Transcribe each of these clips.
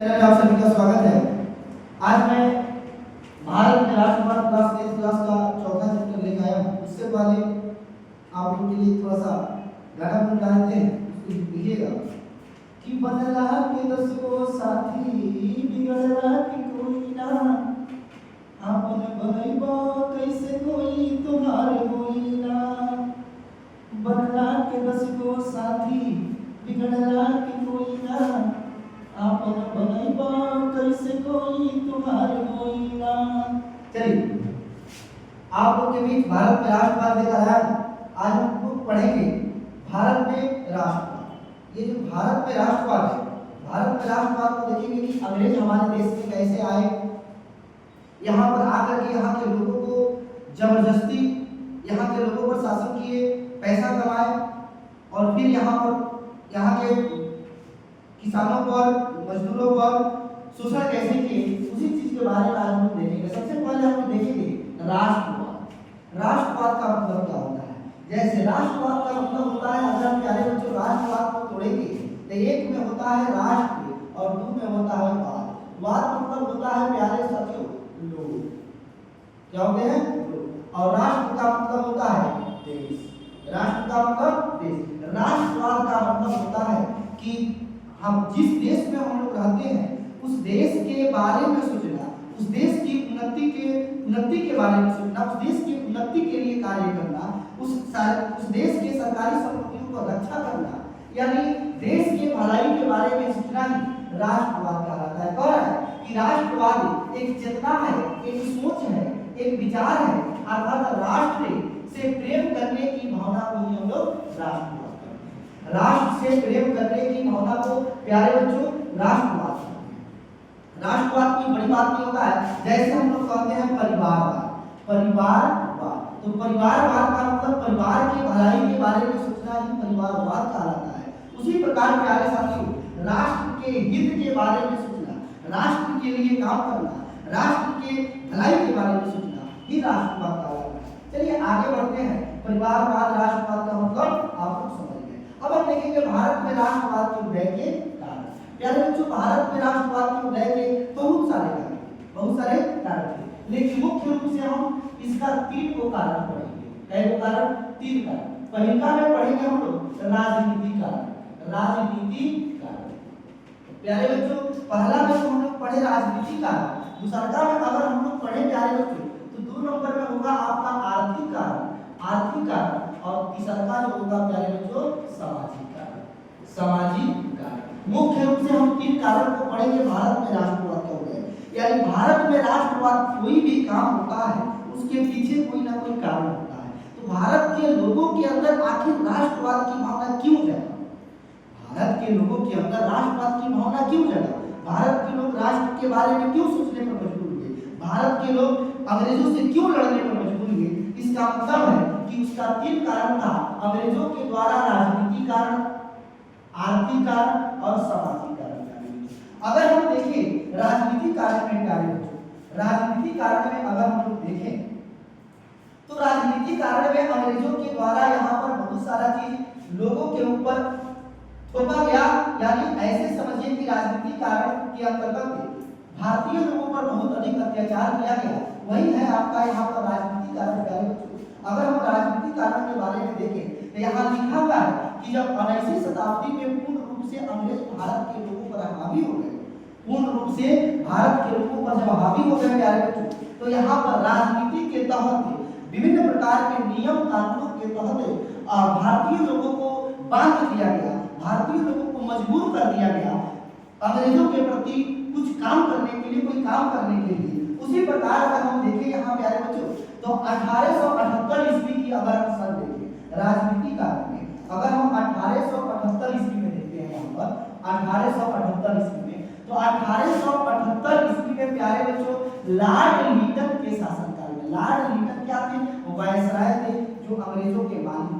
आप सभी का स्वागत है। आज मैं भारत में राष्ट्रवाद क्लास 10 क्लास का चौथा चैप्टर लेकर आया हूँ। उससे पहले आप लोगों के लिए थोड़ा सा गाना गुनगुना डालते हैं, उसको लिखिएगा कि बदला के दस को साथी बिगड़ला के कोई ना, आपन बनैबा कैसे कोई तुम्हारे कोई ना। बदला के दस को साथी बिगड़ला के कोई ना, आपन बनैबा कैसे कोई तुम्हारे कोई ना। चलिए, आप लोग के बीच भारत में राष्ट्रवाद लेकर आया। आज हम लोग पढ़ेंगे भारत में राष्ट्रवाद। ये जो भारत में राष्ट्रवाद है, भारत में राष्ट्रवाद को देखेंगे कि अंग्रेज हमारे देश में कैसे आए, यहाँ पर आकर के यहाँ के लोगों को जबरदस्ती यहाँ के लोगों पर शासन किए, पैसा कमाए और फिर यहाँ के किसानों पर, मजदूरों पर शोषण कैसे किए, उसी चीज के बारे में आज हम देखेंगे। सबसे पहले हम देखेंगे राष्ट्रवाद। राष्ट्रवाद का मतलब क्या होता है? जैसे राष्ट्रवाद का मतलब होता है, अगर हम प्यारे बच्चों राष्ट्रवाद को तोड़ेंगे तो एक में होता है राष्ट्र और दो में होता है वाद। वाद मतलब होता है प्यारे साथियों लोग, क्या होते हैं लोग, और राष्ट्र का मतलब होता है देश। राष्ट्र का मतलब देश। राष्ट्रवाद का मतलब होता है कि हम जिस देश में हम लोग रहते हैं उस देश के बारे में सोचना, उस देश की उन्नति के बारे में सोचना, उस देश की उन्नति के लिए कार्य करना, उस देश के सरकारी संपत्तियों को रक्षा करना, यानी देश के भलाई के बारे में सोचना ही राष्ट्रवाद कहलाता है। कौन है कि राष्ट्रवाद एक चेतना है, एक सोच है, एक विचार है, अर्थात राष्ट्र से प्रेम करने की भावना को ही हम लोग राष्ट्रवाद, राष्ट्र से प्रेम करने की भावना को प्यारे बच्चों राष्ट्रवाद। राष्ट्रवाद कोई बड़ी बात नहीं होता है। जैसे हम लोग कहते हैं परिवारवाद, परिवारवाद, तो परिवारवाद का मतलब परिवार की भलाई के बारे में सोचना ही परिवारवाद कहलाता है। उसी प्रकार प्यारे साथियों राष्ट्र के हित के बारे में सोचना, राष्ट्र के लिए काम करना, राष्ट्र के भलाई के बारे में सोचना ही राष्ट्रवाद कहलाता है। चलिए आगे बढ़ते हैं। परिवारवाद राष्ट्रवाद का मतलब आप लोग समझ गए। अब हम देखेंगे भारत में राष्ट्रवाद के उदय के कारण। प्यारे बच्चों भारत में राष्ट्रवाद के उदय के बहुत सारे कारण थे, लेकिन मुख्य रूप से हम इसका 3 को कारण पढ़ेंगे। कै को कारण? 3 कारण। पहला में पढ़ेंगे हम लोग राजनीति कारण। प्यारे बच्चों पहला में हम लोग पढ़े राजनीति कारण, दूसरा में अगर हम लोग पढ़े प्यारे बच्चों तो 2 नंबर में होगा आपका आर्थिक कारण, और तीसरा जो होगा प्यारे बच्चों सामाजिक कारण। मुख्य रूप से हम 3 कारण को पढ़ेंगे भारत में राष्ट्रवाद का उदय। यानी भारत में राष्ट्रवाद कोई भी काम होता है उसके पीछे कोई ना कोई कारण होता है। तो भारत के लोगों के अंदर आखिर राष्ट्रवाद की भावना क्यों जगा? भारत के लोगों के अंदर राष्ट्रवाद की भावना क्यों जगा? भारत के लोग राष्ट्र के बारे में क्यों सोचने पर मजबूर हुए? भारत के लोग अंग्रेजों से क्यों लड़ने पर मजबूर हुए? इसका मतलब है कि उसका 3 कारण था। अंग्रेजों के द्वारा राजनीतिक कारण, आर्थिक कारण और सामाजिक कारण। अगर हम देखें राजनीतिक कारण में प्यारे बच्चों, राजनीतिक कारण में अगर हम लोग देखें तो राजनीतिक कारण में अंग्रेजों के द्वारा यहाँ पर बहुत सारा चीज लोगों के ऊपर थोपा गया। यानी ऐसे समझिए कि राजनीतिक कारण के अंतर्गत भारतीय लोगों पर बहुत अधिक अत्याचार किया गया। वही है आपका यहाँ पर राजनीतिक कारण प्यारे बच्चों। अगर हम राजनीतिक कारण के बारे में देखें तो यहाँ लिखा हुआ है कि जब 19वीं शताब्दी में पूर्ण रूप से अंग्रेज भारत के लोगों पर हावी हो गए, पूर्ण रूप से भारत के लोगों पर जब हावी हो गए प्यारे बच्चों, तो यहाँ पर राजनीति के तहत विभिन्न प्रकार के नियम कानूनों के तहत भारतीय लोगों को बांध दिया गया, भारतीय लोगों को मजबूर कर दिया गया अंग्रेजों के प्रति कुछ काम करने के लिए, कोई काम करने के लिए। उसी प्रकार अगर हम देखें यहाँ प्यारे बच्चों तो 1878 ईस्वी की अगर हम सन देखें राजनीति कारण में, अगर हम 1878 ईस्वी में देखते हैं यहाँ पर 1878 ईस्वी में, तो 1878 ईस्वी में प्यारे बच्चों लॉर्ड लिटन के शासनकाल में, लॉर्ड लिटन क्या थे? वायसराय थे जो अंग्रेजों के मालिक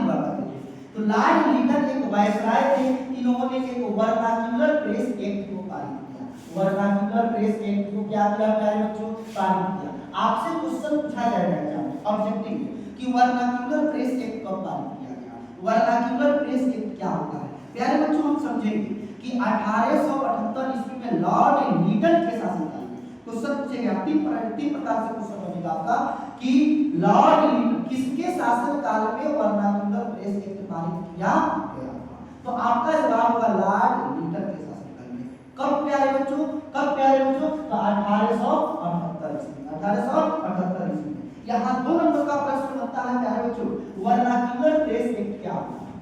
हुआ करते थे। तो लॉर्ड लिटन एक वायसराय थे। इन्होंने एक वर्नाक्युलर प्रेस एक्ट को पारित किया। वर्नाक्युलर प्रेस एक्ट को क्या किया प्यारे बच्चों? पारित किया। आपसे क्वेश्चन पूछा जाएगा ऑब्जेक्टिव में कि वर्नाक्युलर प्रेस एक्ट कब पारित किया गया? वर्नाक्युलर प्रेस एक्ट क्या होता है? प्यारे बच्चों हम समझेंगे कि 1878 ईस्वी में लॉर्ड लीटन के शासनकाल में क्वेश्चन पूछेगा, तीन प्रकार से क्वेश्चन बनेगा आपका कि लॉर्ड लीटन किसके शासनकाल में वर्नाक्युलर प्रेस एक्ट पारित किया गया था? तो आपका जवाब होगा लॉर्ड लीटन के शासनकाल में। कब प्यारे बच्चों, कब प्यारे बच्चों? तो 1878 ईस्वी, 1878 ईस्वी में। यहाँ 2 नंबर का प्रश्न बनता है प्यारे बच्चों, वर्नाक्युलर प्रेस एक्ट क्या होता है?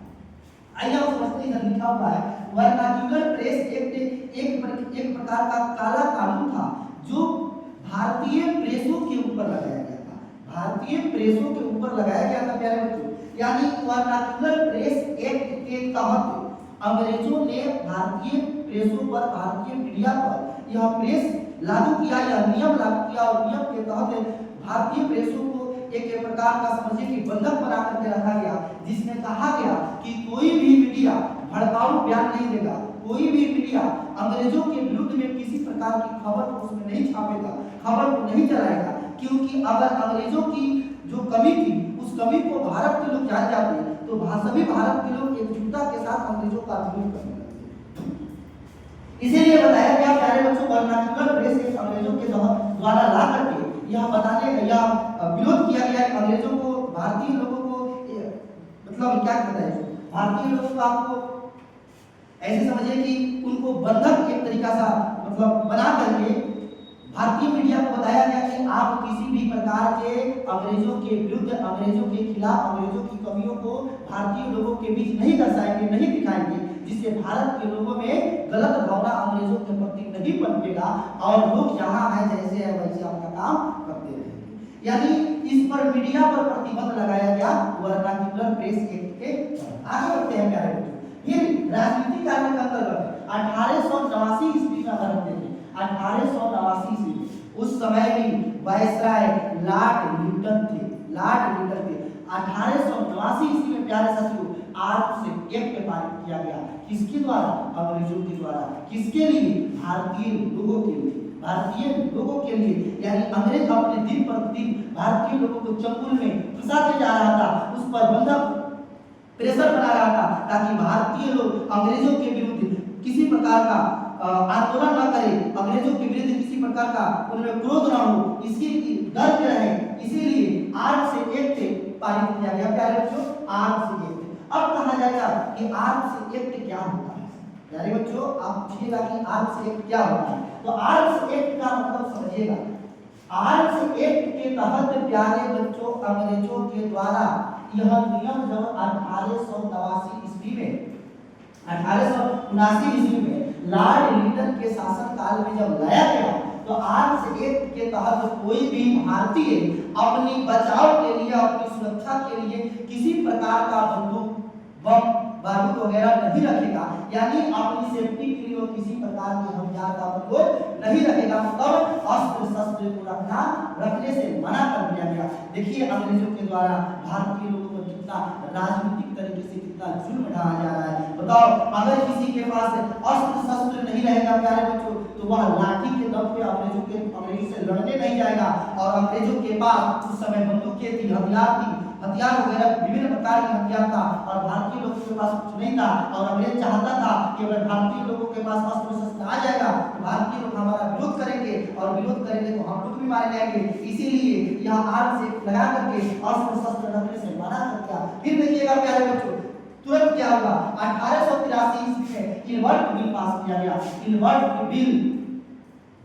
आइए आप समझते हैं, लिखा हुआ है वर्नाक्युलर प्रेस एक्ट एक प्रकार का काला कानून था जो भारतीय प्रेसों के ऊपर लगाया गया था, भारतीय प्रेसों के ऊपर लगाया गया था प्यारे बच्चों। यानी वर्नाक्युलर प्रेस एक्ट के तहत अंग्रेजों ने भारतीय प्रेसों पर, भारतीय मीडिया पर यह प्रेस लागू किया, यह नियम लागू किया और नियम के तहत भारतीय प्रेसों को एक प्रकार का समझिए कि बंधक बना करके रखा गया, जिसमें कहा गया कि कोई भी मीडिया भड़काऊ बयान नहीं देगा, कोई भी मीडिया अंग्रेजों के विरुद्ध में किसी प्रकार की खबर को उसमें नहीं छापेगा, खबर को नहीं चलाएगा, क्योंकि अगर अंग्रेजों की जो कमी थी उस कमी को भारत के लोग जान जाते तो सभी भारत के लोग एकजुटता के साथ अंग्रेजों का विरोध करने लगते। इसीलिए बताया गया प्यारे बच्चों, वर्नाक्युलर प्रेस एक्ट अंग्रेजों के द्वारा ला करके यह बताने या विरोध किया गया है अंग्रेजों को, भारतीय लोगों को, मतलब क्या कहता है, भारतीय लोगों को आपको ऐसे समझिए कि उनको बंधक एक तरीका सा मतलब बना करके भारतीय मीडिया को बताया गया कि आप किसी भी प्रकार के अंग्रेजों के विरुद्ध, अंग्रेजों के खिलाफ, अंग्रेजों की कमियों को भारतीय लोगों के बीच नहीं दर्शाएंगे, नहीं दिखाएंगे, जिससे भारत के लोगों में गलत भावना अंग्रेजों के प्रति नहीं पनपेगा और लोग यहाँ है जैसे है वैसे अपना काम करते रहेंगे। यानी इस पर मीडिया पर प्रतिबंध लगाया गया वर्नाक्युलर प्रेस एक्ट के। आगे बढ़ते हैं प्यारे बच्चों। फिर राजनीतिक कार्य का अंतर्गत 1889 ईस्वी में अगर हम देखें, 1889 ईस्वी में उस समय भी वायसराय लॉर्ड लीटन थे, लॉर्ड लीटन थे। 1889 ईस्वी में प्यारे साथियों आर्म्स एक्ट पारित किया गया, किसके द्वारा? अंग्रेजों के द्वारा। किसके लिए? भारतीय लोगों के लिए, भारतीय लोगों के लिए। यानी अंग्रेज अपने दिन प्रतिदिन भारतीय लोगों को चंगुल में फंसाते जा रहा था, उस पर बंधक प्रेशर बना रहा था ताकि भारतीय लोग अंग्रेजों के विरुद्ध किसी प्रकार का आंदोलन न करें, अंग्रेजों के विरुद्ध किसी प्रकार का उनमें क्रोध न हो, इसके डर में रहे। इसीलिए आर्म्स एक्ट पारित किया गया प्यारे बच्चों, आर्म्स एक्ट। अब कहा जाएगा कि आर्म्स एक्ट क्या होता है। प्यारे बच्चों आप पूछिएगा कि आर्म्स एक्ट क्या होता है, तो आर्म्स एक्ट का मतलब समझिएगा। आर्म्स एक्ट के तहत प्यारे बच्चों अंग्रेजों के द्वारा यह नियम जब 1889 ईस्वी में, 1879 ईस्वी में लॉर्ड लीटन के शासन काल में जब लाया गया, तो आर्म्स एक्ट के तहत कोई भी भारतीय अपनी बचाव के लिए, अपनी सुरक्षा के लिए किसी प्रकार का बंदूक, बम, बारूद वगैरह नहीं रखेगा। यानी अपनी सेफ्टी के लिए वो किसी प्रकार के हथियार का प्रयोग नहीं रखेगा, मतलब अस्त्र शस्त्र को रखने से मना कर दिया गया। देखिए अंग्रेजों के द्वारा भारतीय लोगों को कितना राजनीतिक तरीके से कितना जुल्म ढाया जा रहा है। बताओ अगर किसी के पास अस्त्र शस्त्र नहीं रहेगा प्यारे बच्चों, तो वह लाठी के दम पे अंग्रेजों से लड़ने नहीं जाएगा। और अंग्रेजों के पास उस समय बंदूकें थी, हथियार वगैरह विभिन्न प्रकार के हथियार था, और भारतीय लोगों के पास कुछ नहीं था। और अंग्रेज चाहता था कि अगर भारतीय लोगों के पास अस्त्र शस्त्र आ जाएगा तो भारतीय लोग हमारा विरोध करेंगे, और विरोध करेंगे तो हम लोग भी मारे जाएंगे। इसीलिए यह आर्म्स एक्ट लगा करके अस्त्र शस्त्र रखने से मना कर दिया। फिर देखिएगा प्यारे बच्चों तुरंत क्या हुआ, 1883 ईस्वी में इलबर्ट बिल पास किया गया। इलबर्ट बिल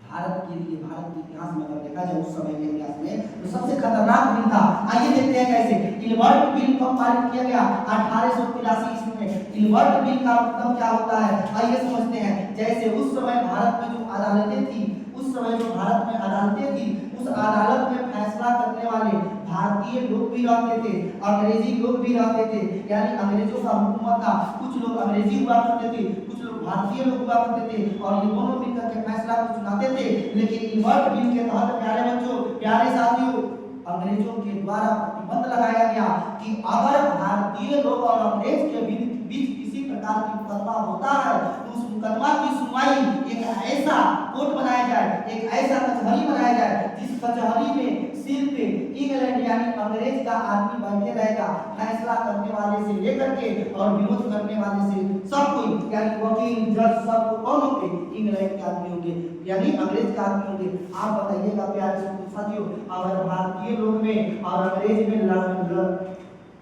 भारत के लिए, भारत के इतिहास में अगर देखा जाए उस समय के इतिहास में तो सबसे खतरनाक बिल था। आइए देखते हैं कैसे इलबर्ट बिल कब पारित किया गया, 1883 ईस्वी में। इलबर्ट बिल का मतलब क्या होता है, आइए समझते हैं। जैसे उस समय भारत में जो अदालतें थी, उस समय जो भारत में अदालतें थी, उस अदालत में फैसला करने वाले भारतीय लोग भी रहते थे, अंग्रेजी लोग भी रहते थे। यानी अंग्रेजों का हुकूमत था, कुछ लोग अंग्रेजी हुआ करते थे, कुछ लोग भारतीय लोग हुआ करते थे, और ये दोनों मिलकर के फैसला को सुनाते थे। लेकिन इलबर्ट बिल के तहत प्यारे बच्चों, प्यारे साथियों, अंग्रेजों के द्वारा प्रतिबंध लगाया गया कि अगर भारतीय लोग और अंग्रेज के बीच किसी प्रकार की मुकदमा होता है तो उस मुकदमा की सुनवाई एक ऐसा कोर्ट बनाया जाए, एक ऐसा कचहरी बनाया जाए जिस कचहरी में सिर्फ इंग्लैंड यानी अंग्रेज का आदमी बैठे रहेगा, फैसला करने वाले से लेकर के और विरोध करने वाले से सब कोई यानी वकील जज सब कौन होंगे, इंग्लैंड के आदमी होंगे यानी अंग्रेज का आदमी होंगे। आप बताइएगा प्यारे साथियों, अगर भारतीय लोग में और अंग्रेज में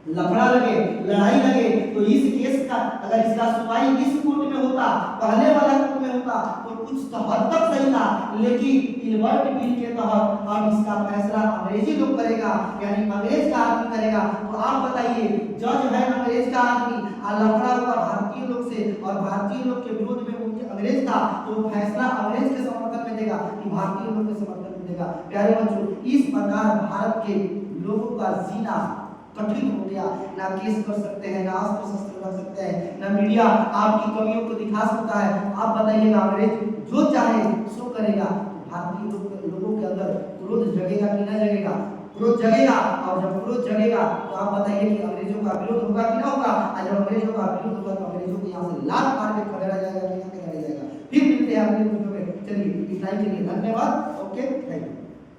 लफड़ा लगे, लड़ाई लगे, तो इस केस का अगर इसका सुनवाई इस कोर्ट में होता, पहले वाला कोर्ट में होता, तो कुछ तो हद तक सही था, लेकिन इलबर्ट बिल के तहत अब इसका फैसला अंग्रेजी लोग करेगा यानी अंग्रेज का आदमी करेगा। तो आप बताइए, जज है अंग्रेज का आदमी और लफड़ा हुआ भारतीय लोग से और भारतीय लोग के विरोध में उनके अंग्रेज था, तो फैसला अंग्रेज के समर्थन में देगा कि भारतीय लोग के समर्थन में देगा। प्यारे बच्चों, इस प्रकार भारत के लोगों का जीना कठिन हो गया, ना केस कर सकते हैं, ना अस्त्र शस्त्र कर सकते हैं, ना मीडिया आपकी कमियों को दिखा सकता है। आप बताइएगा, अंग्रेज जो चाहे सो करेगा। भारतीय लोगों के अंदर क्रोध जगेगा कि ना जगेगा? क्रोध जगेगा, और जब क्रोध जगेगा तो आप बताइए कि अंग्रेजों का विरोध होगा कि ना होगा? और जब अंग्रेजों का विरोध होगा तो अंग्रेजों को यहाँ से लात मार के खदेड़ा जाएगा कि ना खदेड़ा जाएगा। फिर मिलते हैं अगले वीडियो में। चलिए, इस टाइम के लिए धन्यवाद। Okay, thank you.